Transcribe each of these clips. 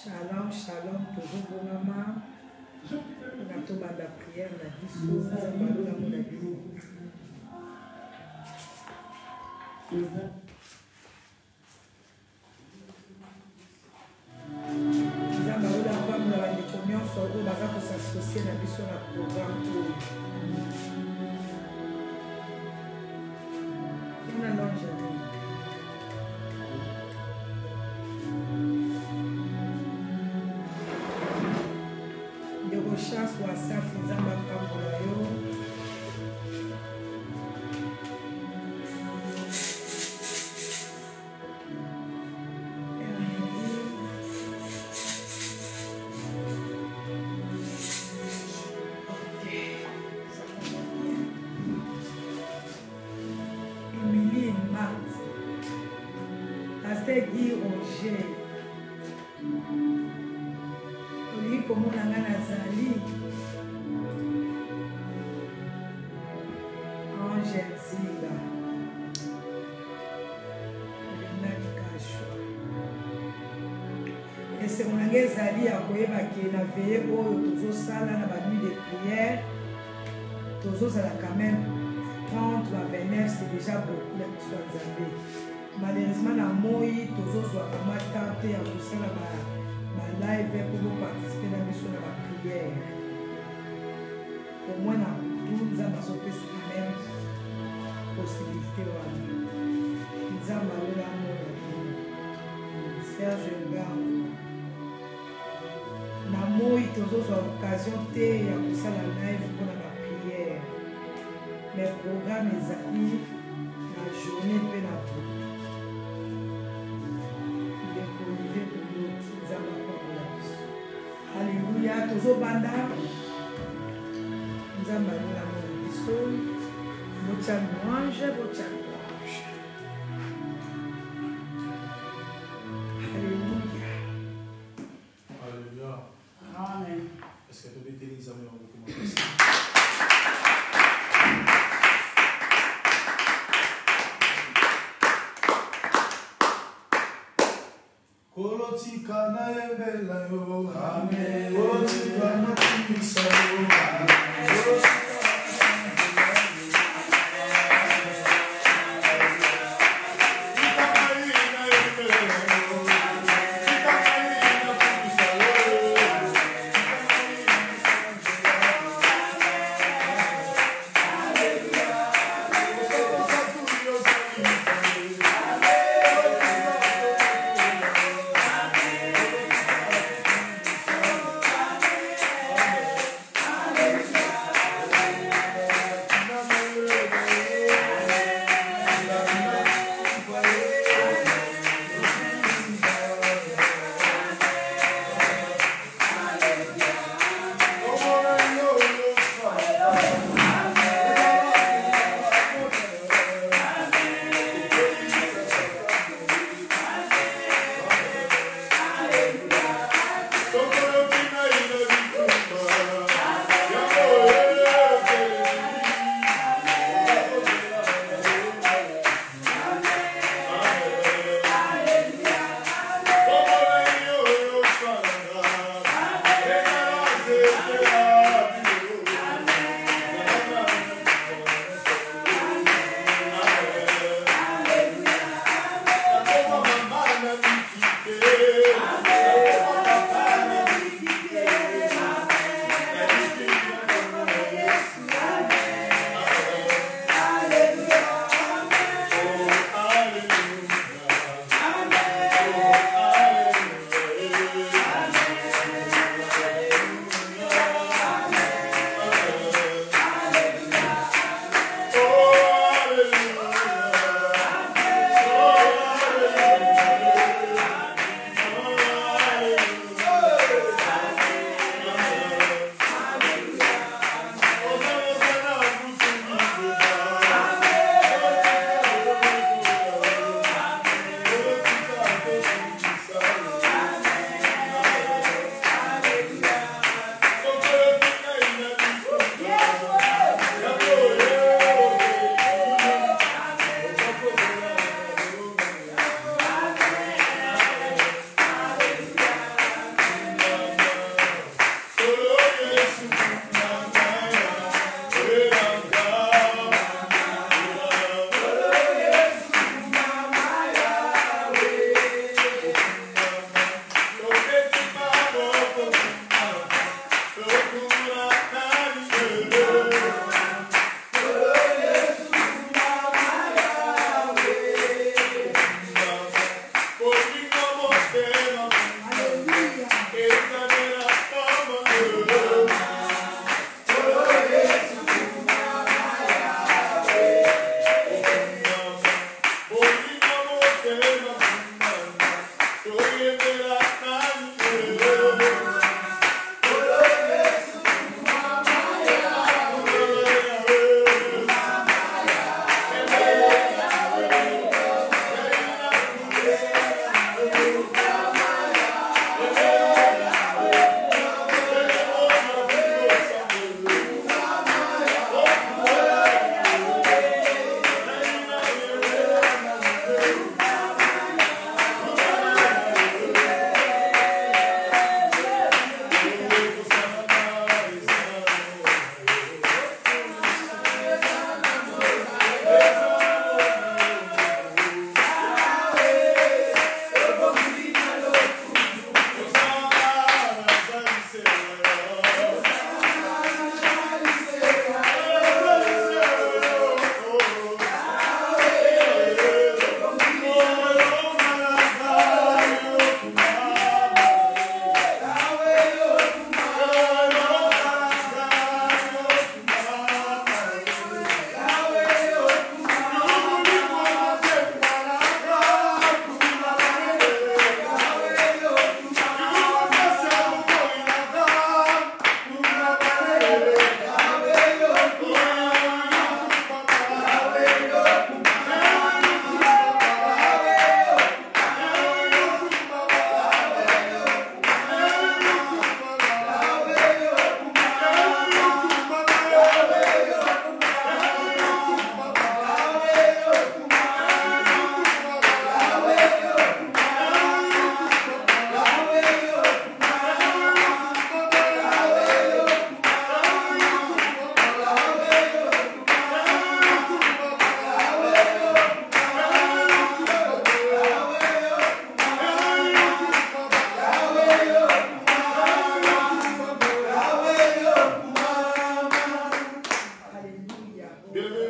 Shalom, shalom, toujours bon maman. On a tout la prière, la biso, ça va l'amour la biso. S'associer à la mission à programme pour on a l'ange. De recherche ou à ça faisant ma part pour la Guy Roger Oli komona nga nazali Angel Ziga Renali Kashwa esengo na nga ezali ya koyeba ke na veye oyo tozosala na banuit de prière tozozala quand même 30 à 29 c'est déjà beaucoup la mission ya Nzambe. Malheureusement, na moi, tous à ma tante à tout ça ma live pour participer à la mission de la prière. Au moins, na tout ça m'a sauté quand même possibilité. Nous avons malheur à Serge Garde. Na moi, tous à l'occasion de tout ça la live pour la prière. Mais programme les amis, la journée peut la prière. Alléluia, toujours banda. Nous avons la maison. Votre louange, votre louange. Alléluia. Alléluia. Amen. Est-ce que tu peux te dire ça? Kolotika na ebela yo, amen. Kolotika na kumisa yo, amen.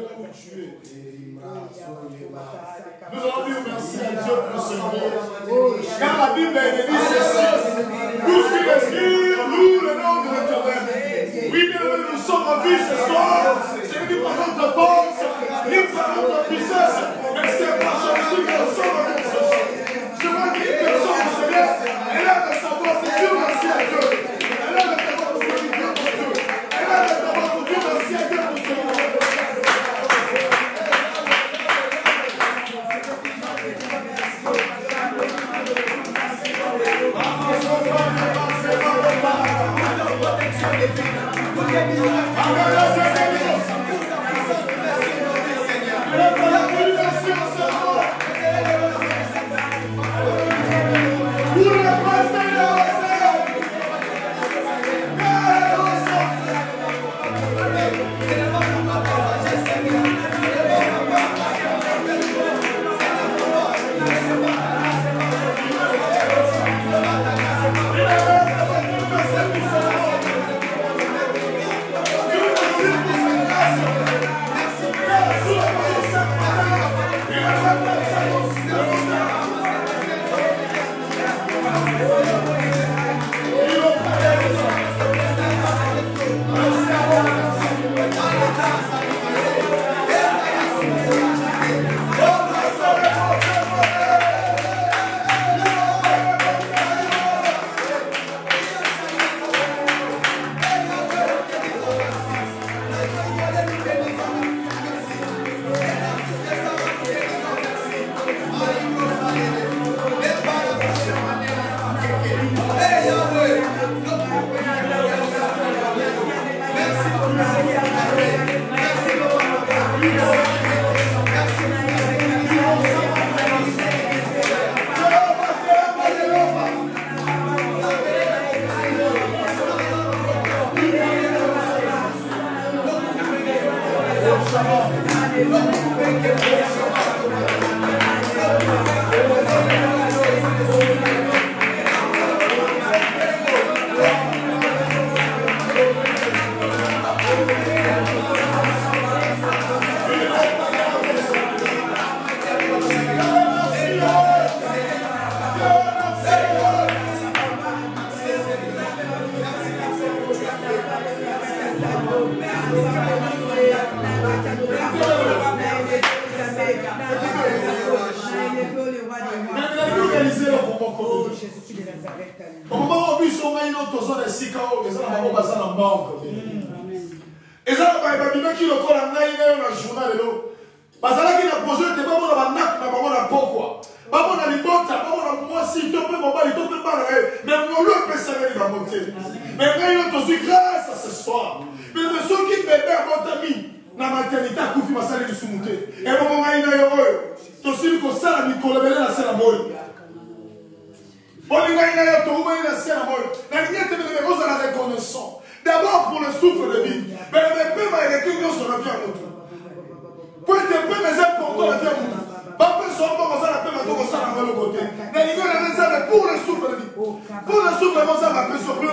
là où tu es. Nous allons dire merci à Dieu pour ce moment. Car la Bible est dit ceci. Tout ce qui respire, loue le nom de l'Éternel. Oui, bien aimé, nous sommes en vie ce soir. C'est ni par notre force, ni par notre puissance, mais c'est par celui que nous sommes en vie ce soir. Je vois qu'une personne au Seigneur, elle a de savoir que Dieu merci à Dieu. Elle a de savoir que Dieu merci à Dieu. Elle a de savoir que Dieu merci à Dieu pour ce moment. D'abord pour le souffle de vie. Mais le paix m'a écrit nous sur le bien. Pour être peu mais important le bien. Pas peu sur moi ça la paix m'a donné ça dans le côté. Mais il y a pour le souffle de vie. Pour le souffle de vie ça m'a fait sur le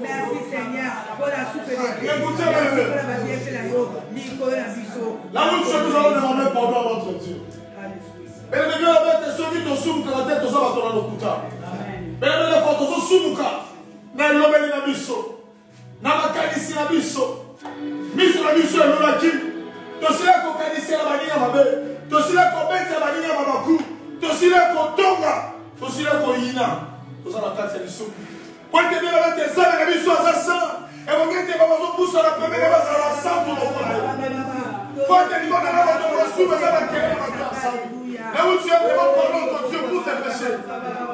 Merci Seigneur pour la soupe de Dieu. Écoutez, là où nous allons demander pardon à notre Dieu. Mais le Dieu avait été sauvé de soumuka la tête aux hommes à ton anokuta. Mais le photo de soumuka. Na lobeli na biso. Na makanisi na biso. Miso na biso elolaki. Tosila kokanisi na baninga mabe. Tosila kobetsa baninga mabaku. Tosila kotonga. Tosila koyina. Tosala kati ya biso. Pour que Dieu ait été saint, il a mis sur sa sang. Et vous mettez pas besoin de pousser la première base à la sang pour le faire. Pour que Dieu ait été saint, là où tu as vraiment parlé ton Dieu pour tes péchés.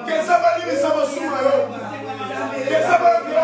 Que ça va dire, ça va s'ouvrir. Que ça va dire,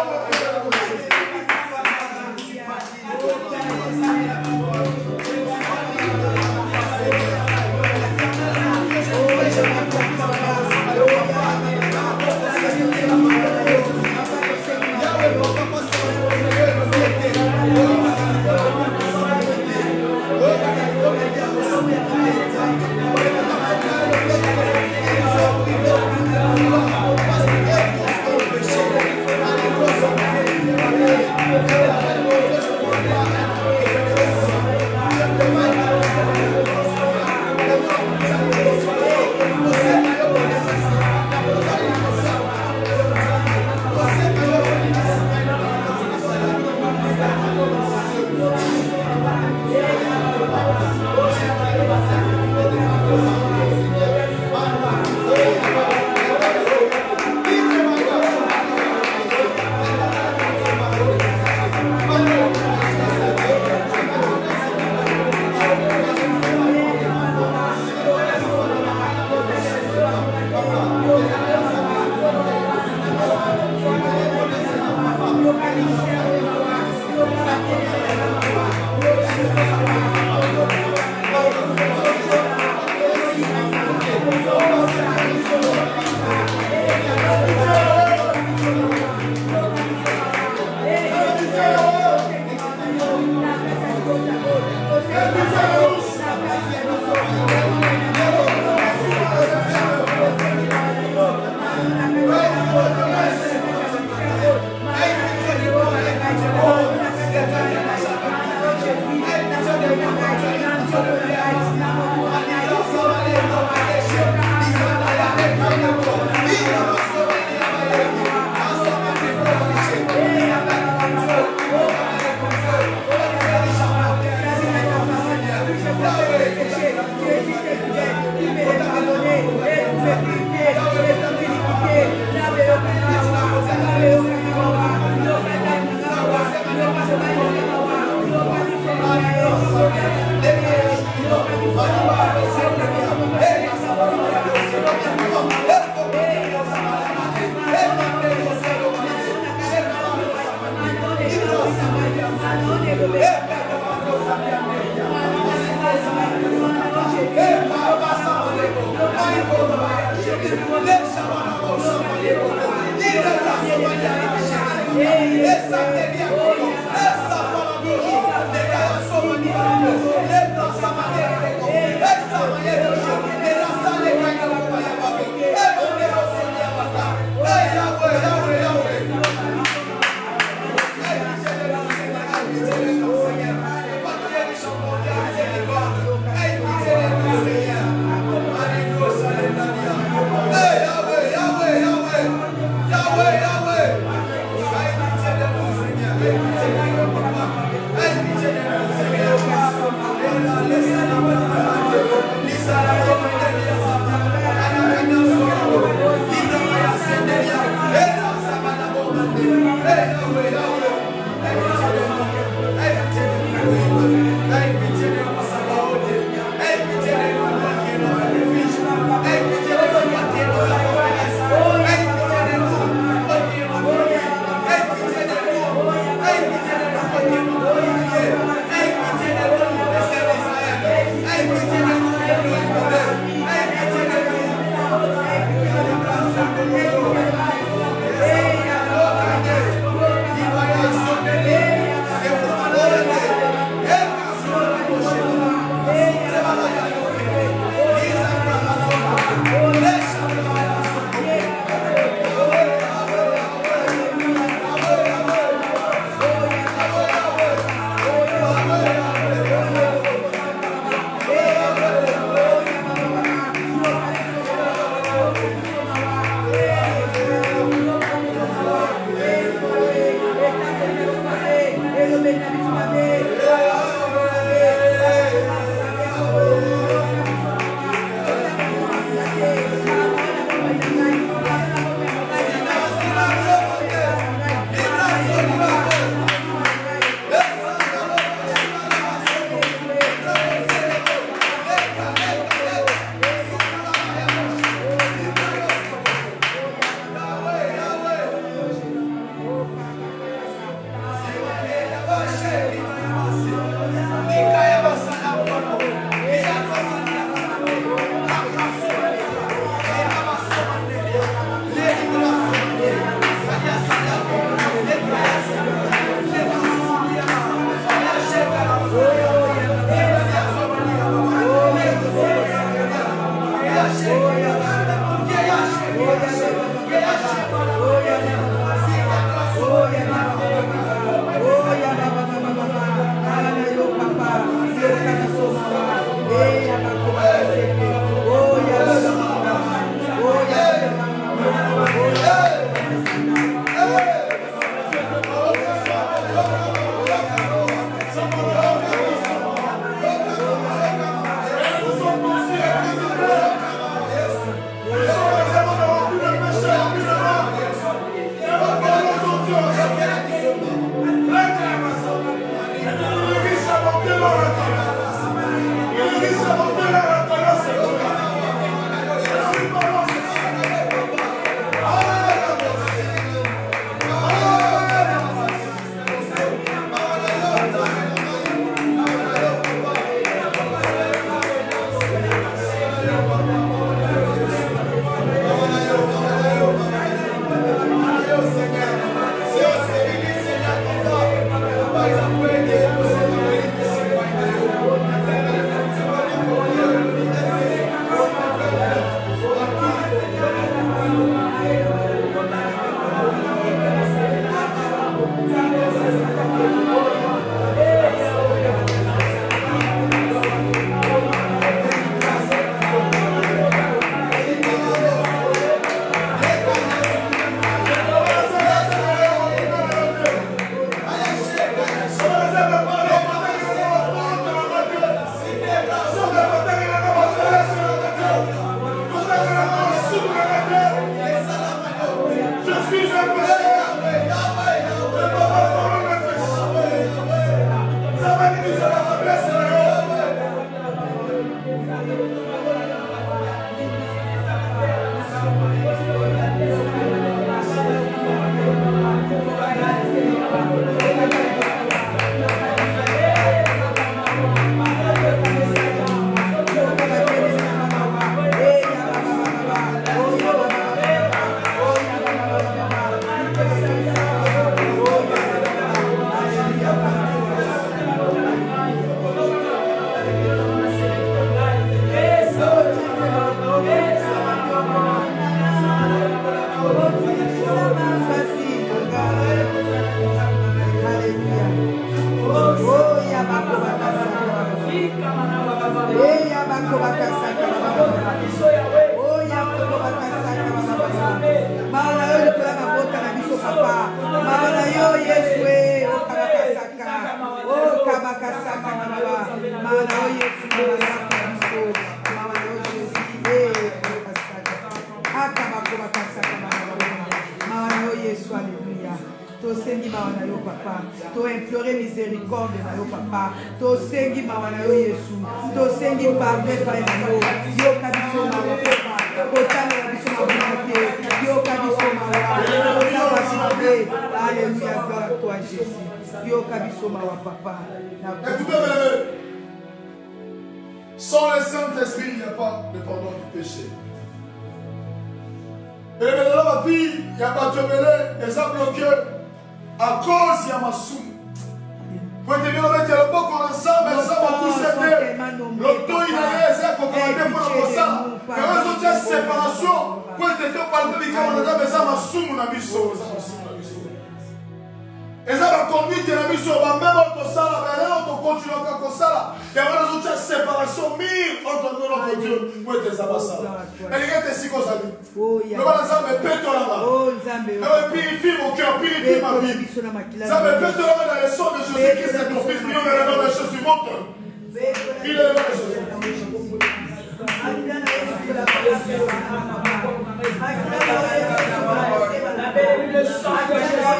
tosengi mawa na yo papa, to implore miséricorde na yo papa, tosengi mawa na yo Yesu, tosengi pardon epai na yo, yoka biso mawa papa, kotanga biso mawa te, yoka biso mawa, kotanga chante, alléluia, gloire à toi Jésus, yoka biso mawa papa. Écoutez, sans le Saint-Esprit, il n'y a pas de pardon du péché. Et maintenant, ma fille, il n'y a pas de belé, et ça bloqué à cause de ma somme. Vous pouvez bien mettre le bon qu'on ensemble, mais ça va pousser. L'auto, il est là, pour le ça. Mais eux autres, il y a séparation. Vous pouvez te parler de l'État, mais ça m'a somme, on a mis ça. Et ça va conduire tes amis sur la même autre salle, mais là, on continue encore comme ça. Et voilà, nous avons une séparation mille entre nous et notre Dieu. Où est-ce que ça va ça? Et les gars, t'es si qu'on s'habille. Le bon ensemble, pète-toi là-bas. Et purifie mon cœur, purifie ma vie. Ça me pète là-bas dans le sang de Jésus-Christ, c'est ton fils, million de la nom de Jésus, montre. Il est là, Jésus. Le sang de Jésus,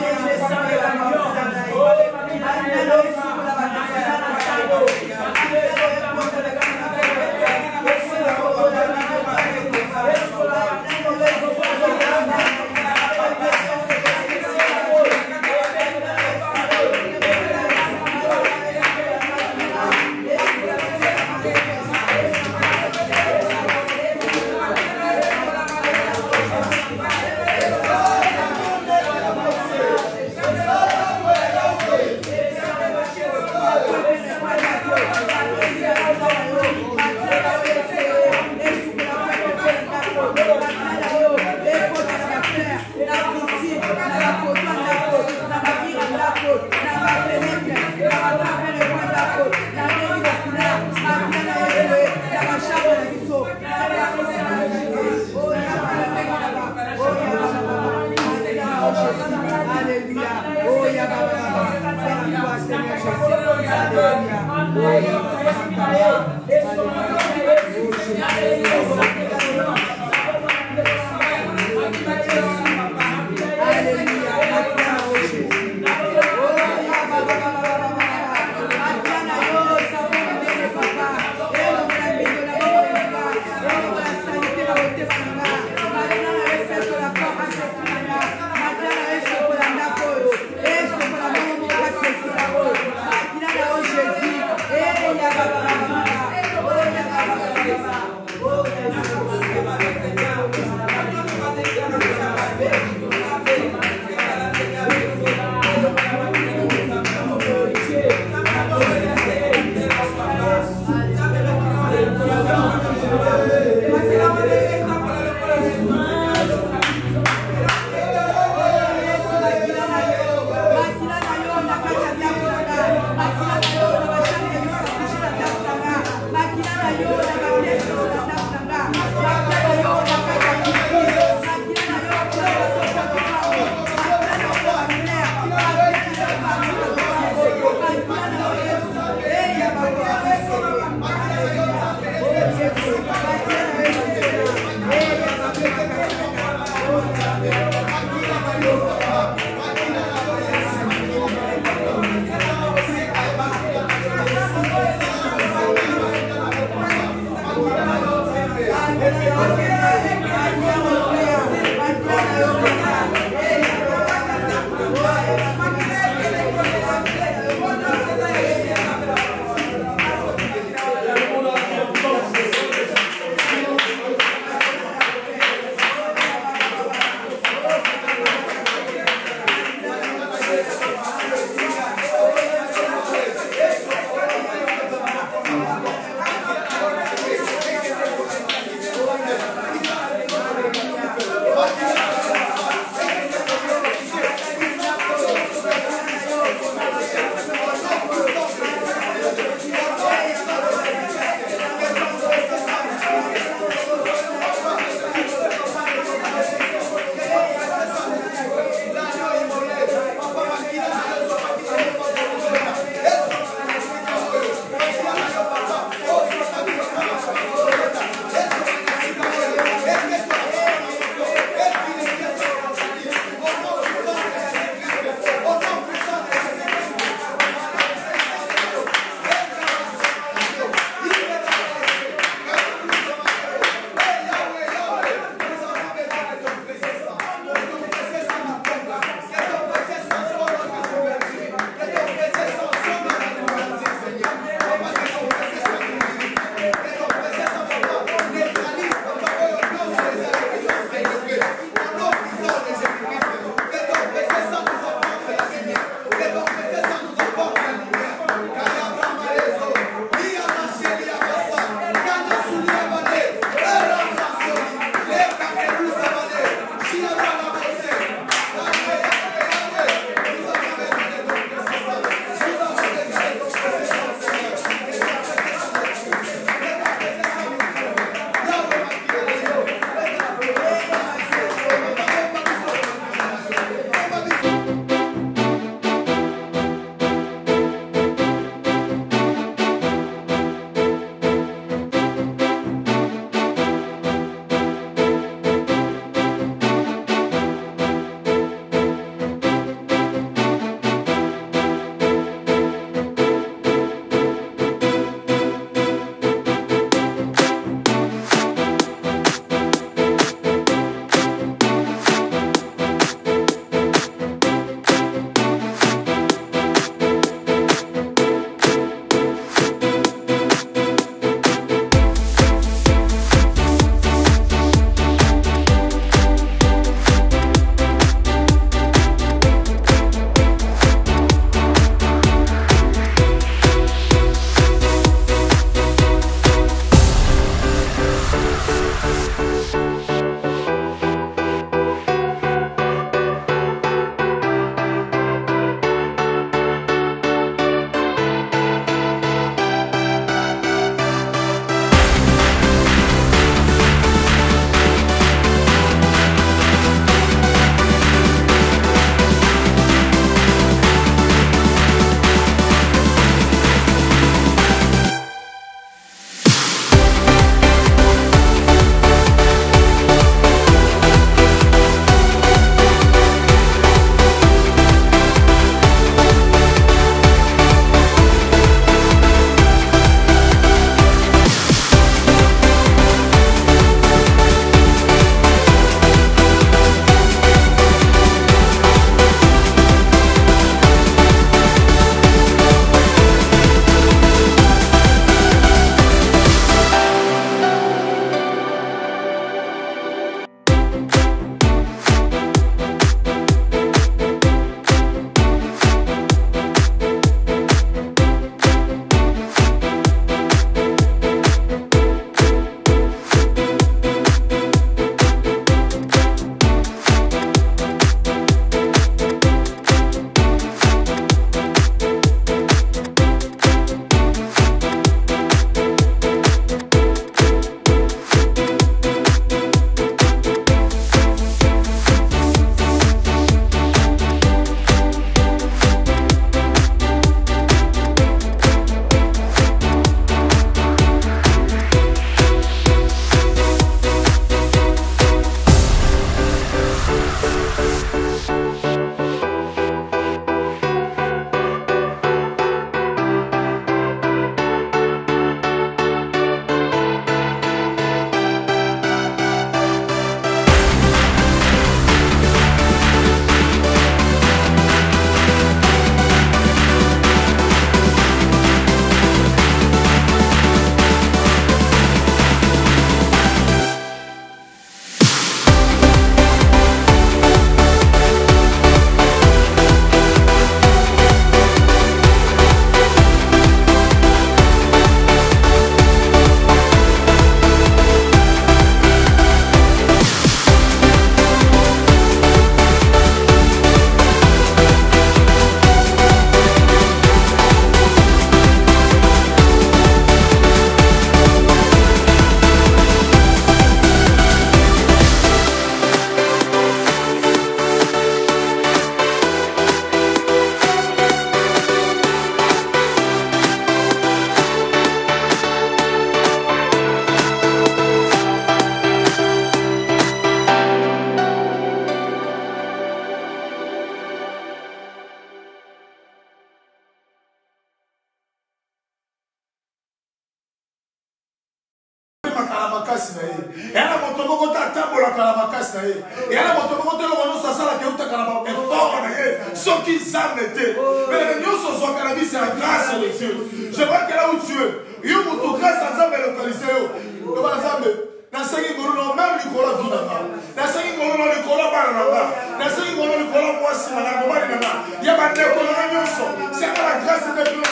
makasi na ye. Yana moto moko tatambola kala makasi na ye. Yana moto moko te lokono sasala ke uta kala effort na ye. Soki zambe te. Mais nyonso so kana bi c'est la grâce de Dieu. Je vois que là où tu es, yo moto grâce à Zambe localisé yo. Ko ba Zambe. Na sengi ngolo même likolo vinanga. Na sengi ngolo likolo bana nanga. Na sengi ngolo likolo mwasi na ngoma nanga. Ya ba ndeko na nyonso. C'est la grâce de Dieu.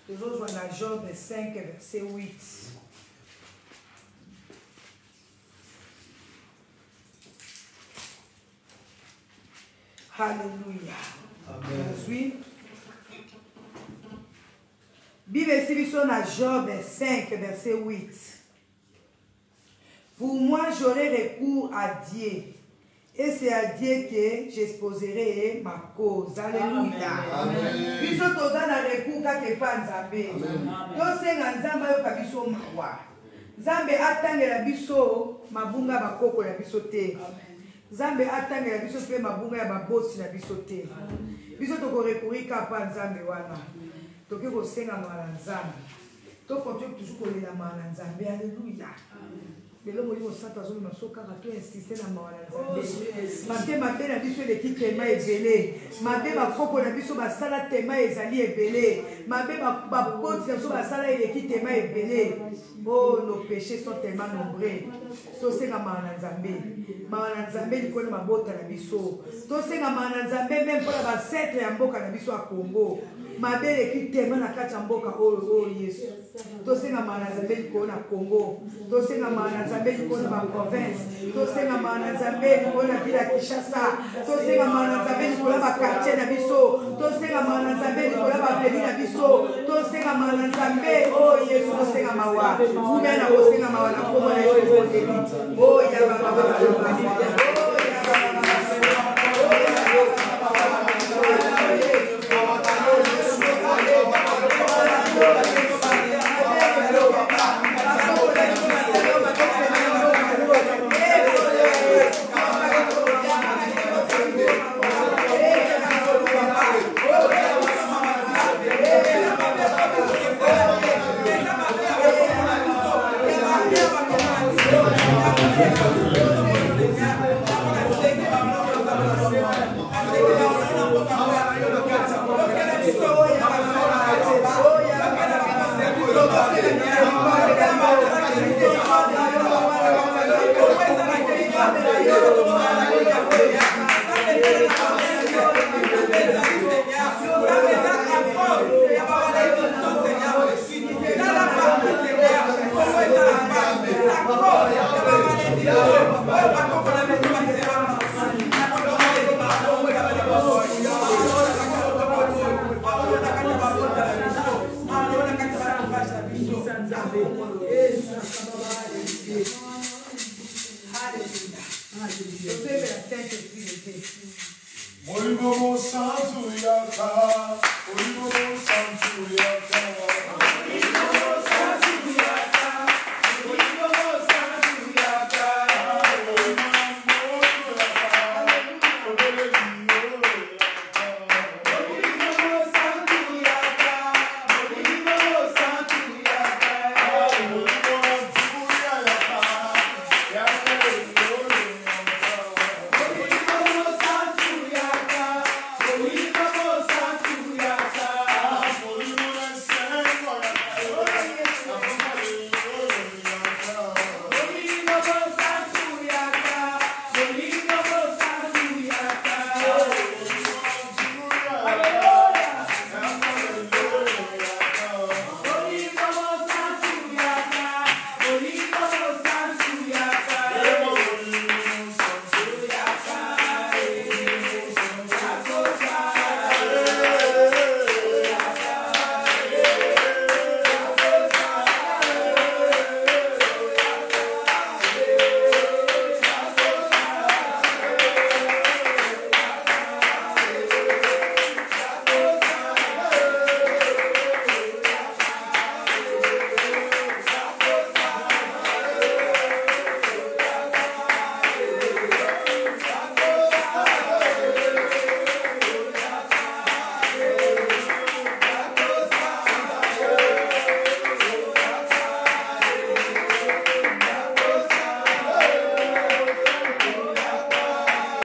Toujours dans la Job 5, verset 8. Alléluia. Amen. Bible ici sur la Job 5, verset 8. Pour moi, j'aurai recours à Dieu. Et c'est à Dieu que j'exposerai ma cause. Alléluia. Biso toza na recours kake pa Nzambe. Tosenga Nzambe yo kabiso mawa. Nzambe atangela biso mabunga bakoko ya biso te. Nzambe atangela biso pe mabunga ya babosi na biso te. Biso toko recourir pa Nzambe wana. Toke ko senga mala Nzambe. To continue toujours kolela mala Nzambe. Alléluia. Lelo molimo santo azoli masoka ka to insister na mala Nzambe. Mate mabe na biso le kitema ebele. Mabe bakoko na biso basala tema ezali ebele. Mabe baboti na biso basala le kitema ebele. Oh, nos péchés sont tellement nombreux. Tosenga mala Nzambe. Mala Nzambe likolo mabota na biso. Tosenga mala Nzambe même pour la basetre ya mboka na biso a Congo. Mabele kitema na kati ya mboka oyo Yesu. Tosenga mala Nzambe likolo na Congo. Tosenga mala Nzambe likolo ba province tosenga mana Nzambe likolo na ville ya Kinshasa tosenga mana Nzambe likolo ba quartier na biso tosenga mana Nzambe likolo ba ville na biso tosenga mana Nzambe oh Yesu tosenga mawa kumena kosenga mawa na komona Yesu oh ya baba